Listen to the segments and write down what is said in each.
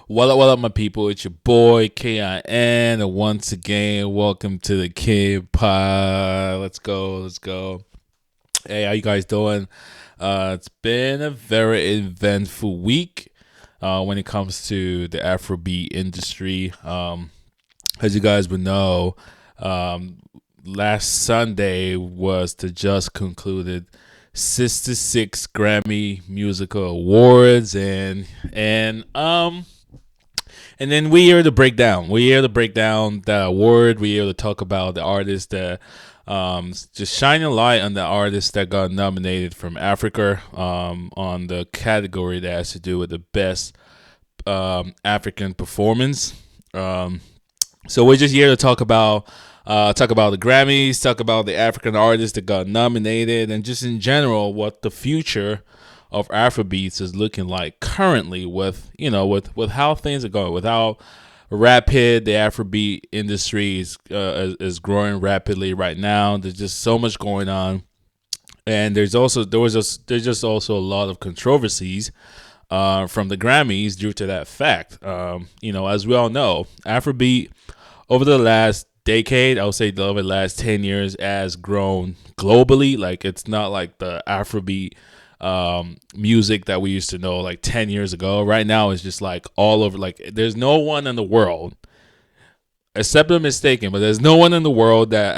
What up, my people? It's your boy KIN, and once again, welcome to the Kid Pod. Let's go. Hey, how you guys doing? It's been a very eventful week when it comes to the Afrobeat industry. As you guys would know, um, last Sunday was the just concluded 66 Grammy Musical Awards, and then we're here to break down. We're here to break down that award. We're here to talk about the artists that just shining light on the artists that got nominated from Africa on the category that has to do with the best African performance. So we're just here to talk about the Grammys, talk about the African artists that got nominated, and just in general what the future of Afrobeats is looking like currently with how things are going, with how rapid the Afrobeat industry is growing rapidly right now. There's just so much going on, and there's just also a lot of controversies from the Grammys due to that fact. As we all know, Afrobeat over the last decade, I would say over the last 10 years, has grown globally. Like, it's not like the Afrobeat music that we used to know like 10 years ago. Right now it's just like all over. Like, there's no one in the world, except I'm mistaken, but there's no one in the world that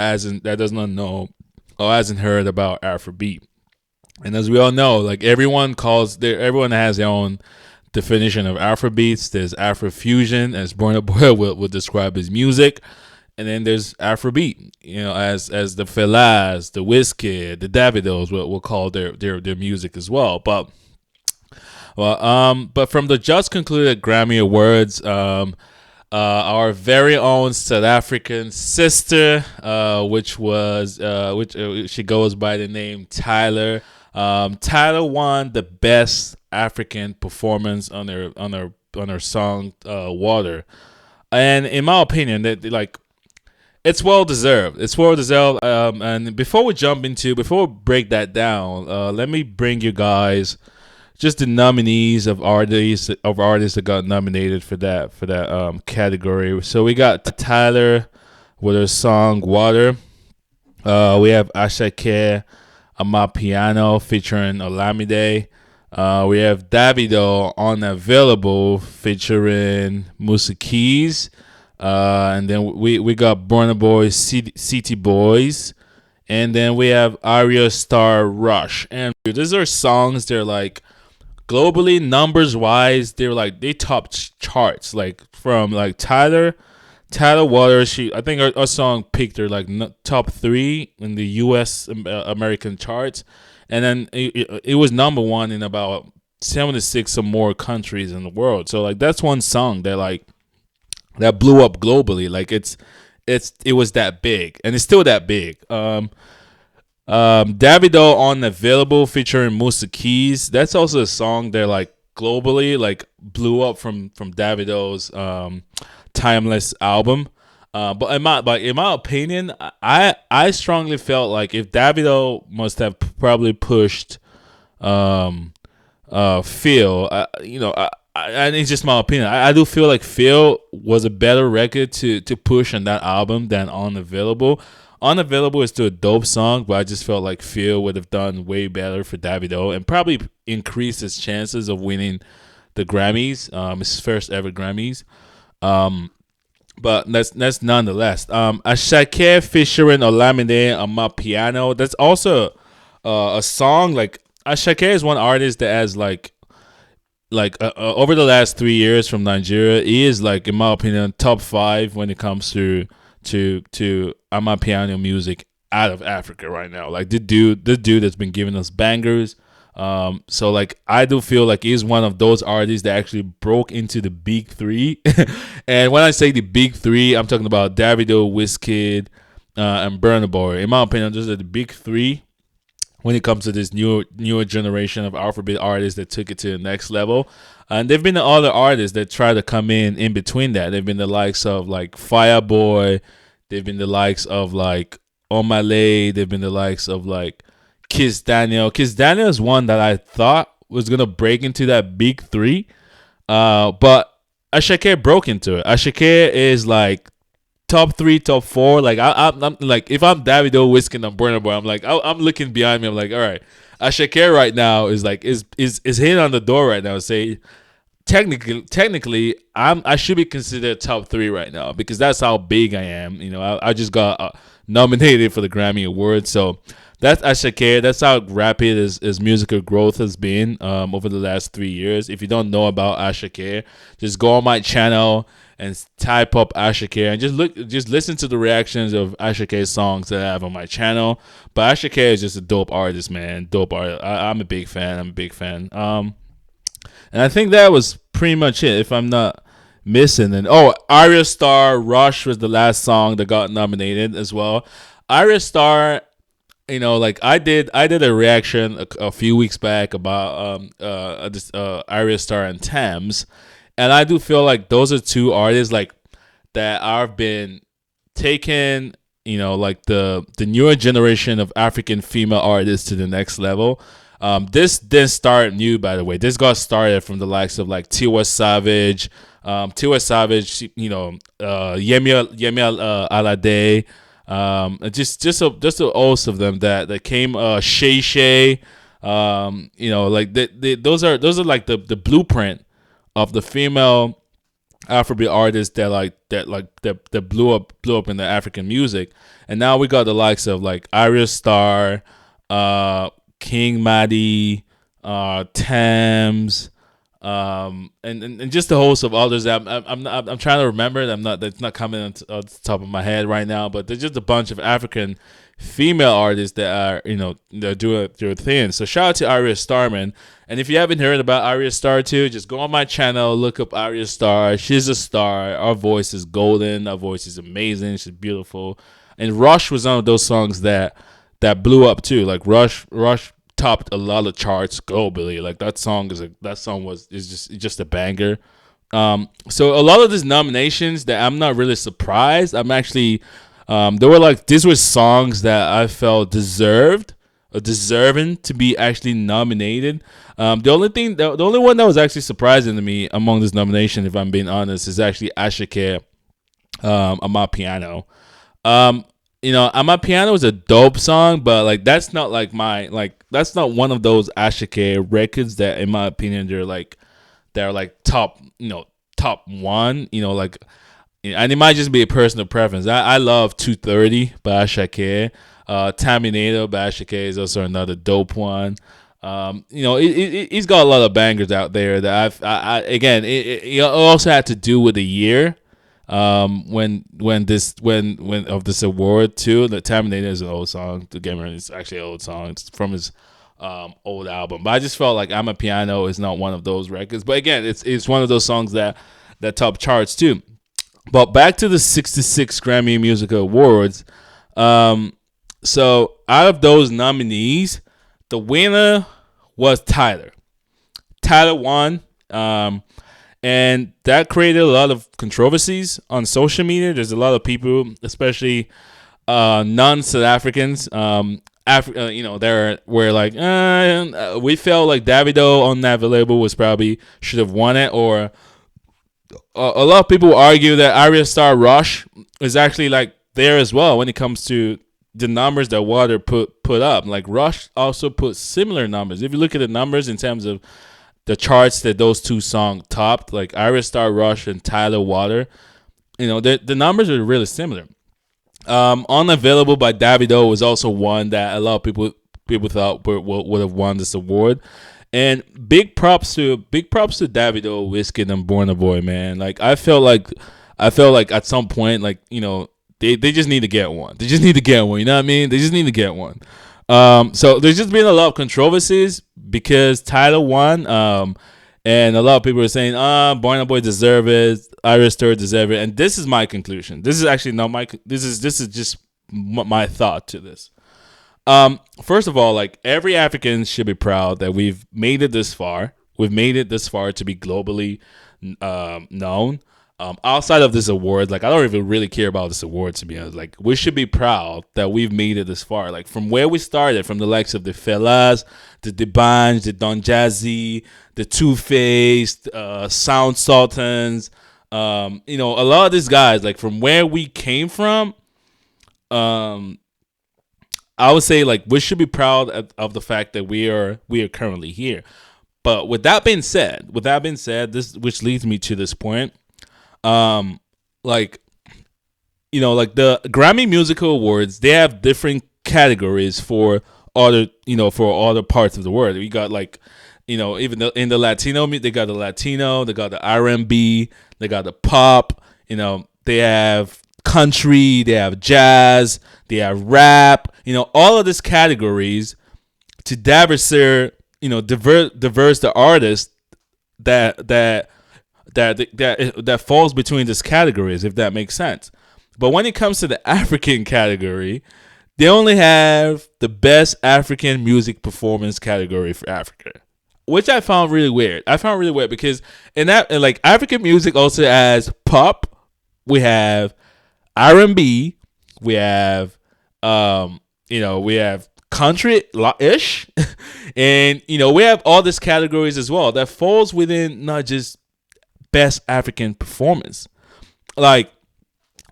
does not know or hasn't heard about Afrobeat. And as we all know, like, everyone has their own definition of Afrobeats. There's Afrofusion, as Burna Boy will describe his music. And then there's Afrobeat, as the Felas, the Wizkid, the Davidos will call their music as well. But from the just concluded Grammy Awards, our very own South African sister, which she goes by the name Tyla. Tyla won the best African performance on her song "Water," and in my opinion, that it's well deserved. It's well deserved. And before we break that down, let me bring you guys just the nominees of artists that got nominated for that category. So we got Tyler with her song "Water." We have Ashake Amapiano featuring Olamide. We have Davido Unavailable featuring Musa Keys. And then we got Burna Boy City Boys. And then we have Arya Star Rush. And these are songs, they're like globally, numbers wise, they top charts. Like, from like Tyler Water, I think her song peaked her like top 3 in the U.S. American charts, and then it was number 1 in about 76 or more countries in the world. So like, that's one song that blew up globally. Like, it was that big, and it's still that big. Davido Unavailable featuring Musa Keys. That's also a song that like globally like blew up from Davido's Timeless album. But in my opinion, I strongly felt like if Davido must have probably pushed Phil, and it's just my opinion. I do feel like Phil was a better record to push on that album than Unavailable. Unavailable is still a dope song, but I just felt like Phil would have done way better for Davido and probably increased his chances of winning the Grammys, his first ever Grammys. But that's nonetheless. Ashake featuring Olamide on My Piano. That's also a song. Like, Ashake is one artist that has over the last 3 years from Nigeria, he is, like, in my opinion, top 5 when it comes to Amapiano music out of Africa right now. Like, this dude has been giving us bangers. So like, I do feel like he's one of those artists that actually broke into the big 3. And when I say the big 3, I'm talking about Davido, Wizkid, and Burna Boy. In my opinion, those are the big 3 when it comes to this newer generation of Afrobeat artists that took it to the next level. And there've been other artists that try to come in between that. They've been the likes of like Fireboy. They've been the likes of like Omale. They've been the likes of like Kiss Daniel. Kiss Daniel is one that I thought was gonna break into that big 3, but Ashake broke into it. Ashake is like top three, top four. Like I'm like, if I'm Davido, Wizkid, and Burna Boy, I'm like, I'm looking behind me. I'm like, all right, Ashake right now is like is hitting on the door right now. Say technically, I should be considered top three right now because that's how big I am. You know, I just got nominated for the Grammy Awards, so that's Ashake. That's how rapid his musical growth has been over the last 3 years. If you don't know about Ashake, just go on my channel and type up Ashake and just listen to the reactions of Ashake's songs that I have on my channel. But Ashake is just a dope artist, man. Dope artist. I'm a big fan. And I think that was pretty much it, if I'm not missing. And Arya Star Rush was the last song that got nominated as well. Arya Star, you know, like I did a reaction a few weeks back about this Arya Star and Thames, and I do feel like those are two artists like that have been taking, you know, like the newer generation of African female artists to the next level. This didn't start new, by the way. This got started from the likes of like Tiwa Savage, you know, Yemi Alade, just a host of them that came. Shay Shay, you know, like those are like the blueprint of the female Afrobeat artists that blew up in the African music, and now we got the likes of like Arya Star, King Madi, Thames, and just a host of others. I'm trying to remember. That's not coming on the top of my head right now. But there's just a bunch of African female artists that are, you know, they're doing their thing. So shout out to Arya Starman. And if you haven't heard about Arya Star too, just go on my channel, look up Arya Star. She's a star. Our voice is golden. Our voice is amazing. She's beautiful. And Rush was one of those songs that blew up too. Like Rush topped a lot of charts globally. Like that song is just a banger. So a lot of these nominations that I'm not really surprised. I'm actually these were songs that I felt deserving to be actually nominated. The only one that was actually surprising to me among this nomination, if I'm being honest, is actually Ashake, Amapiano. You know, Amapiano is a dope song, but like that's not that's not one of those Ashake records that, in my opinion, they're like top, you know, top one, you know, like, and it might just be a personal preference. I love 230 by Ashake. Taminator by Ashake is also another dope one. You know, he's got a lot of bangers out there that it also had to do with the year. When of this award too. The Terminator is an old song. The Gamer is actually an old song. It's from his old album. But I just felt like Amapiano is not one of those records. But again, it's one of those songs that top charts too. But back to the 66 Grammy Music Awards. So out of those nominees, the winner was Tyla. Tyla won. And that created a lot of controversies on social media. There's a lot of people, especially non-South Africans, you know, were like, we felt like Davido on that label was probably should have won it, or a lot of people argue that Arya Star Rush is actually like there as well when it comes to the numbers that Water put up. Like Rush also put similar numbers. If you look at the numbers in terms of the charts that those two songs topped, like Arya Star Rush and Tyla Water, you know, the numbers are really similar. Unavailable by Davido was also one that a lot of people thought would have won this award. And big props to Davido, Wizkid, and Burna Boy, man. Like I felt like at some point, like, you know, they just need to get one. They just need to get one. You know what I mean? They just need to get one. So there's just been a lot of controversies because Tyla won. And a lot of people are saying, Burna Boy deserve it, Arya Star deserve it. And this is my conclusion. This is actually not my. This is just my thought to this. First of all, like every African should be proud that we've made it this far. We've made it this far to be globally known. outside of this award, like I don't even really care about this award, to be honest. Like we should be proud that we've made it this far. Like from where we started, from the likes of the Fellas, the Debanj, the Don Jazzy, the Two Faced, Sound Sultans. A lot of these guys, like from where we came from, I would say like we should be proud of the fact that we are currently here. But with that being said, this which leads me to this point, like like the Grammy Musical Awards, they have different categories for other parts of the world. We got like even in the Latino, they got the Latino, they got the R&B, they got the pop, they have country, they have jazz, they have rap, all of these categories to diverse the artists that falls between these categories, if that makes sense. But when it comes to the African category, they only have the best African music performance category for Africa, which I found really weird. Because in that, like African music also has pop, we have R&B, we have we have country-ish, and we have all these categories as well that falls within not just best African performance. Like,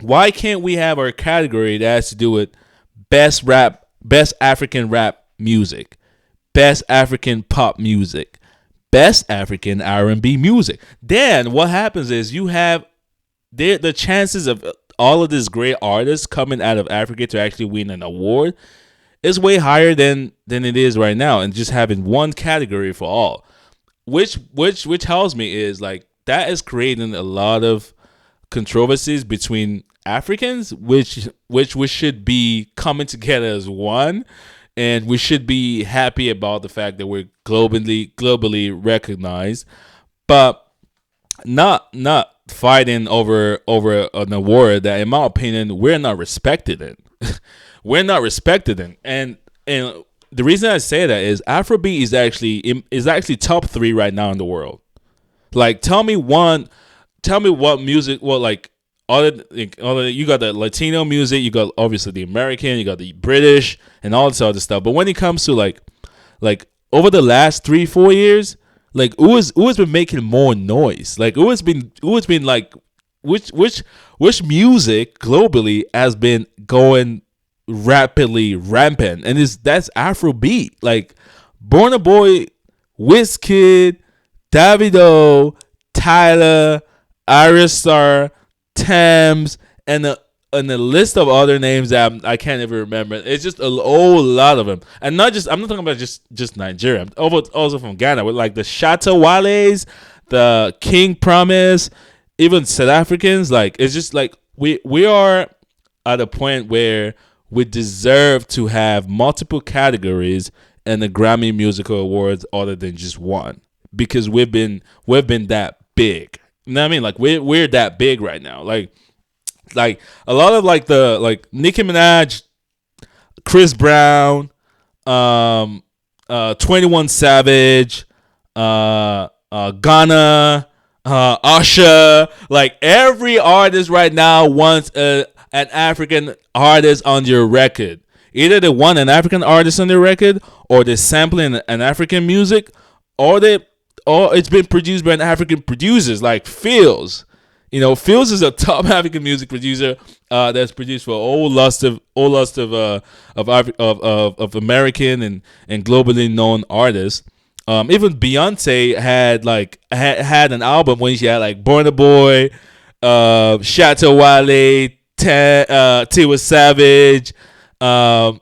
why can't we have our category that has to do with best African rap music, best African pop music, best African R&B music? Then what happens is you have the chances of all of these great artists coming out of Africa to actually win an award is way higher than it is right now, and just having one category for all, which tells me is like that is creating a lot of controversies between Africans, which we should be coming together as one, and we should be happy about the fact that we're globally recognized, but not fighting over an award that, in my opinion, we're not respected in. We're not respected in, and the reason I say that is Afrobeat is actually top 3 right now in the world. Like, tell me what music, well, like, you got the Latino music, you got obviously the American, you got the British, and all this other stuff. But when it comes to like over the last 3-4 years, like who has been making more noise? Like who has been like which music globally has been going rapidly rampant? And that's Afrobeat. Like Burna Boy, Wizkid, Davido, Tyla, Iris Thames, and a list of other names that I can't even remember. It's just a whole lot of them, and I'm not talking about just Nigeria. I'm also from Ghana with like the Shatta Wales, the King Promise, even South Africans. Like it's just like we are at a point where we deserve to have multiple categories in the Grammy Musical Awards other than just one, because we've been that big. You know what I mean? Like we're that big right now. Like a lot of like Nicki Minaj, Chris Brown, 21 Savage, Ghana, Usher, like every artist right now wants an African artist on your record. Either they want an African artist on their record, or they're sampling an African music, or it's been produced by an African producers like Fields. Fields is a top African music producer that's produced for a whole lust of American and globally known artists. Even Beyonce had an album when she had like Burna Boy, Shatta Wale, Tiwa Savage, a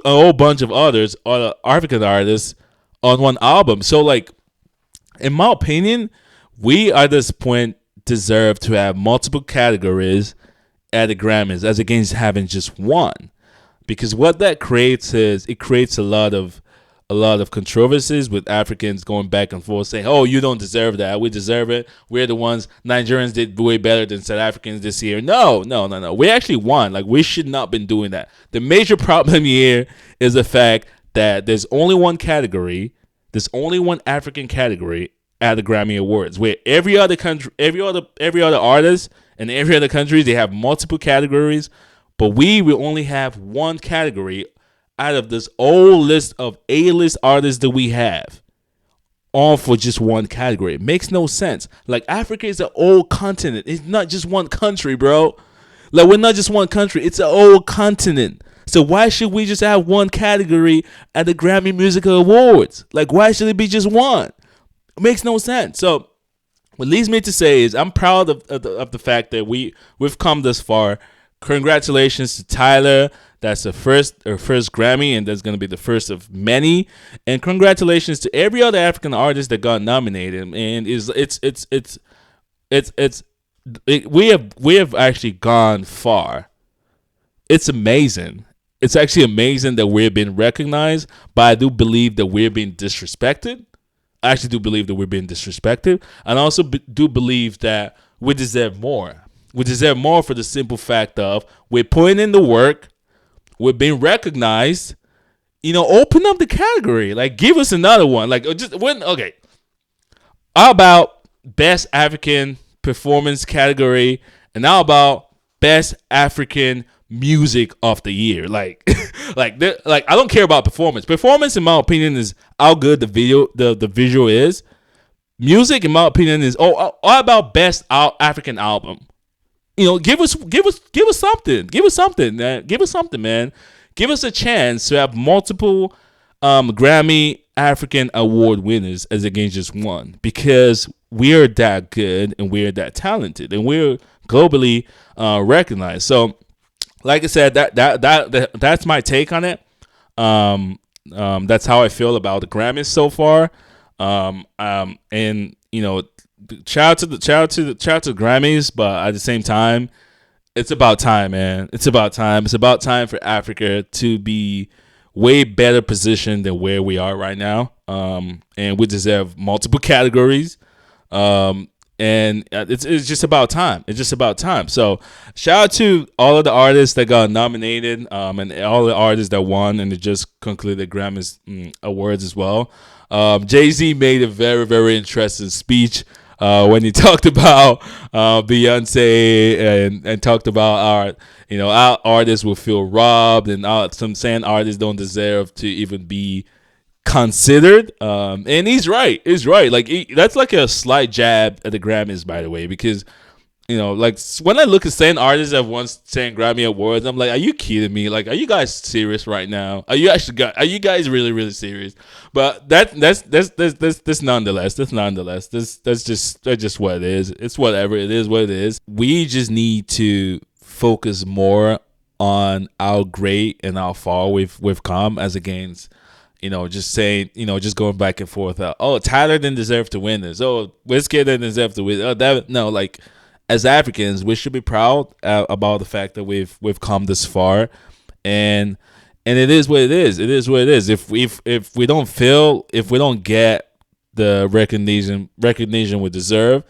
whole bunch of others, African artists on one album. So like, in my opinion, we at this point deserve to have multiple categories at the Grammys as against having just one, because what that creates is it creates a lot of controversies with Africans going back and forth saying, oh, you don't deserve that, we deserve it, we're the ones, Nigerians did way better than South Africans this year. No, we actually won. Like, we should not been doing that. The major problem here is the fact that there's only one category, there's only one African category at the Grammy Awards, where every other country, every other artist and every other country, they have multiple categories, but we will only have one category out of this whole list of A-list artists that we have, all for just one category. It makes no sense. Like, Africa is an old continent. It's not just one country, bro. Like, we're not just one country. It's an old continent. So why should we just have one category at the Grammy Music Awards? Like, why should it be just one? It makes no sense. So what leads me to say is I'm proud of the fact that we've come this far. Congratulations to Tyla. That's her first Grammy, and that's going to be the first of many. And congratulations to every other African artist that got nominated. And we have actually gone far. It's amazing. It's actually amazing that we're being recognized, but I do believe that we're being disrespected. I actually do believe that we're being disrespected, and I also do believe that we deserve more. We deserve more for the simple fact of we're putting in the work, we're being recognized. Open up the category. Like, give us another one. Like, just when okay. How about best African performance category, and how about best African music of the year? Like, like I don't care about performance. Performance, in my opinion, is how good the visual is. Music, in my opinion, is all about best African album. Give us something. Give us something, man. Give us something, man. Give us a chance to have multiple Grammy African Award winners as against just one, because we are that good and we're that talented and we're globally recognized. So, like I said, that's my take on it. That's how I feel about the Grammys so far. And shout out to the Grammys, but at the same time, it's about time, man. It's about time. It's about time for Africa to be way better positioned than where we are right now. And we deserve multiple categories. And it's just about time. It's just about time. So shout out to all of the artists that got nominated, and all the artists that won, and it just concluded Grammys awards as well. Jay-Z made a very, very interesting speech when he talked about Beyonce and talked about our artists will feel robbed, and some saying artists don't deserve to even be considered. And he's right. He's right. Like, that's like a slight jab at the Grammys, by the way, because like, when I look at saying artists that won saying Grammy Awards, I'm like, are you kidding me? Like, are you guys serious right now? Are you guys really, really serious? But that's nonetheless. That's just what it is. It's whatever. It is what it is. We just need to focus more on how great and how far we've come as against just saying, just going back and forth. Tyler didn't deserve to win this. Wizkid didn't deserve to win. No, like, as Africans, we should be proud about the fact that we've come this far, and it is what it is. It is what it is. If we don't get the recognition we deserve,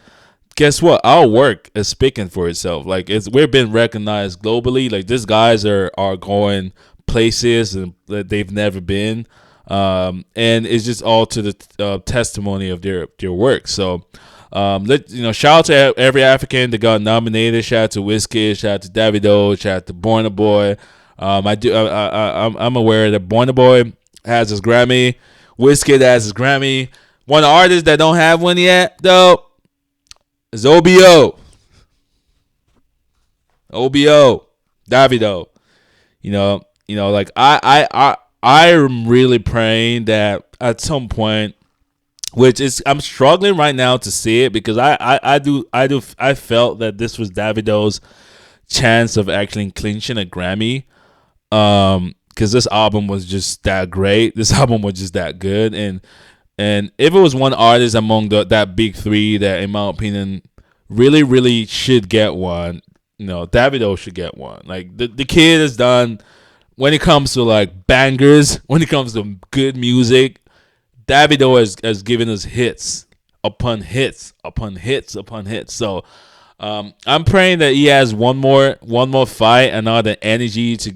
guess what? Our work is speaking for itself. Like, we're being recognized globally. Like, these guys are going places and that they've never been, and it's just all to the testimony of their work. So. Shout out to every African that got nominated. Shout out to Wizkid. Shout out to Davido. Shout out to Burna Boy. I'm aware that Burna Boy has his Grammy. Wizkid has his Grammy. One artist that don't have one yet, though, is OBO. Davido. Like, I am really praying that at some point, which is, I'm struggling right now to see it, because I felt that this was Davido's chance of actually clinching a Grammy, because this album was just that great. This album was just that good, and if it was one artist among that big three that, in my opinion, really, really should get one, Davido should get one. Like, the kid has done, when it comes to like bangers, when it comes to good music, Davido has given us hits upon hits upon hits upon hits. So I'm praying that he has one more fight and all the energy to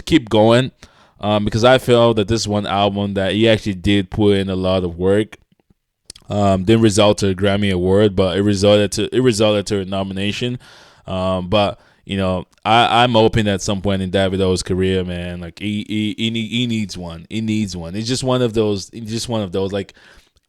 keep going, because I feel that this one album that he actually did put in a lot of work. Didn't result to a Grammy Award, but it resulted to a nomination. But I'm hoping at some point in Davido's career, man, like he needs one. He needs one. It's just one of those. Like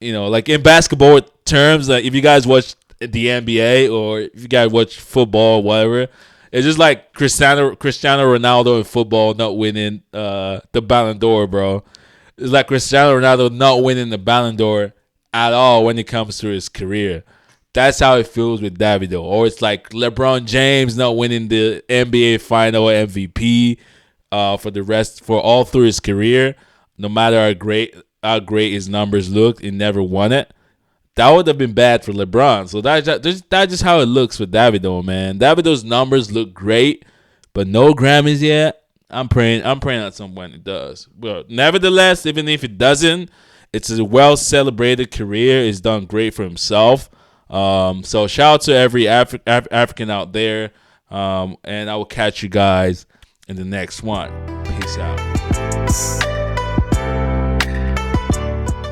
like in basketball terms, like if you guys watch the NBA or if you guys watch football or whatever, it's just like Cristiano Ronaldo in football not winning the Ballon d'Or, bro. It's like Cristiano Ronaldo not winning the Ballon d'Or at all when it comes to his career. That's how it feels with Davido. Or it's like LeBron James not winning the NBA Final MVP for all through his career. No matter how great his numbers looked, he never won it. That would have been bad for LeBron. So that's just how it looks with Davido, man. Davido's numbers look great, but no Grammys yet. I'm praying at some point it does. But nevertheless, even if it doesn't, it's a well celebrated career. He's done great for himself. So shout out to every African out there. And I will catch you guys in the next one. Peace out.